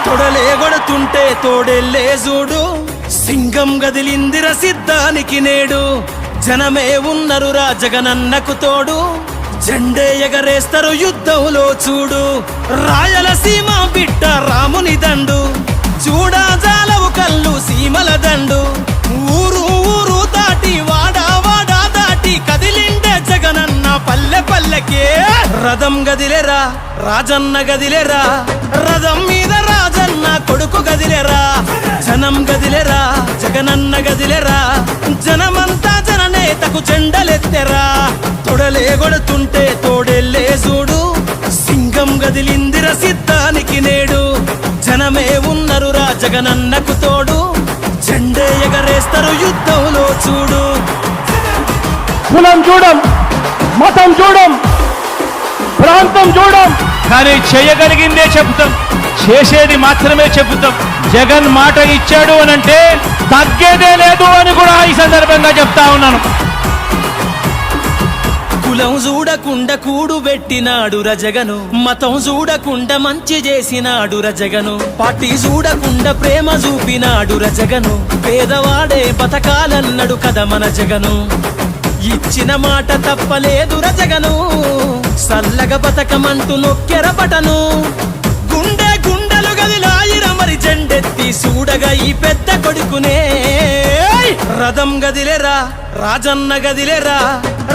తొడలే కొడుతుంటే తోడెల్లే చూడు, సింగం గదిలిందిర సిద్ధానికి నేడు. జనమే ఉన్నరురా జగనన్నకు తోడు, జెండే ఎగరేస్తారు యుద్ధంలో చూడు. రాయలసీమ బిడ్డ రాముని దండు, చూడా జాలవు కళ్ళు సీమల దండు. ఊరు ఊరు దాటి వాడా వాడా దాటి కదిలిండే జగనన్న పల్లె పల్లెకే. రథం గదిలేరా రాజన్న గదిలేరా, రథం మీద రాజన్న కొడుకు గదిలేరా. జనం గదిలేరా జగనన్న గదిలేరా, జనమంతా జననేతకు జెండలెత్తెరా. తొడలే కొడుతుంటే తోడెల్లే చూడు, సింగం గదిలిందిర సిద్ధానికి నేడు. జనమే ఉన్నరురా జగనన్నకు తోడు, జెండే ఎగరేస్తారు యుద్ధంలో చూడు. కులం చూడం, మతం చూడం, ప్రాంతం చూడం, కానీ చేయగలిగిందే చెబుతాం, చేసేది మాత్రమే చెబుతాం. జగన్ మాట ఇచ్చాడు అనంటే తగ్గేదే లేదు అని కూడా ఈ సందర్భంగా చెప్తా ఉన్నాను. కులం చూడకుండా కూడు పెట్టినాడు రజగను, మతం చూడకుండా మంచి చేసినాడు రజగను, పార్టీ చూడకుండా ప్రేమ చూపినాడు రజగను. పేదవాడే బతకాలన్నాడు కదా మన జగను, ఇచ్చిన మాట తప్పలేదు రజగను. సల్లగా బతకమంటూ నొక్కెర బటను, గుండె గుండెలు గదిలాయిర మరి జెండెత్తి చూడగా ఈ పెద్ద కొడుకునే. రథం గదిలేరా రాజన్న గదిలేరా,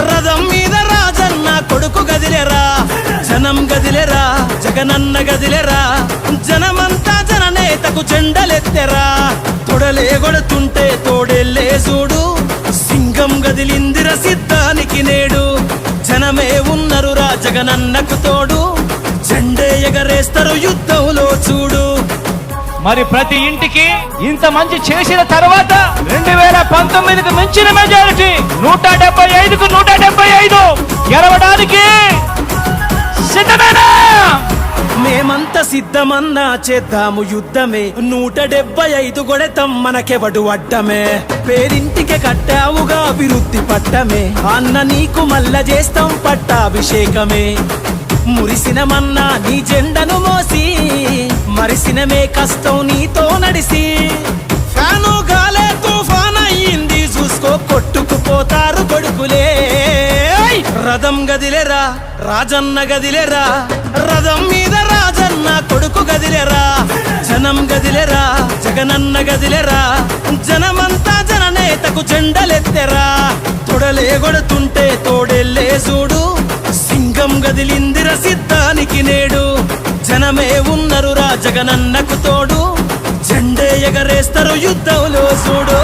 రథం మీద రాజన్న కొడుకు గదిలేరా. జనం గదిలేరా జగనన్న గదిలేరా, జనమంతా జననేతకు జెండలెత్తెరా. తొడలే కొడుతుంటే తోడెల్లే చూడు, సింగం గదిలిందిర సిద్ధానికి నేడు. జనమే ఉన్నరురా జగనన్నకు తోడు, జెండే ఎగరేస్తారు యుద్ధంలో చూడు. మరి ప్రతి ఇంటికి ఇంత మంచి చేసిన తర్వాత 2019కి మించిన మెజారిటీ 175కు 175 గెలవడానికి సిద్ధమేనా? మేమంతా సిద్ధమన్నా చేద్దాము యుద్ధమే, 175 కొడతాం మనకెవడు అడ్డమే. పేరింటికి కట్టావుగా అభివృద్ధి పట్టమే, అన్న నీకు మల్ల చేస్తాం పట్టాభిషేకమే. మురిసినమన్నా నీ జెండను మోసి, మరిసినమే కష్టం నీతో నడిసి. ఫ్యాను గాలే తుఫాన్ అయ్యింది చూసుకో, కొట్టుకుపోతారు కొడుకులే. రథం గదిలేరా రాజన్న గదిలేరా, రథం మీద రాజన్న కొడుకు గదిలేరా. జనం గదిలేరా జగనన్న గదిలేరా, జనమంతా జననేతకు జెండలెత్తెరా. తొడలే కొడుతుంటే తోడెల్లే చూడు, సింగం గదిలిందిర సిద్ధానికి నేడు. జనమే ఉన్నరురా జగనన్నకు తోడు, జెండే ఎగరేస్తారు యుద్ధంలో చూడు.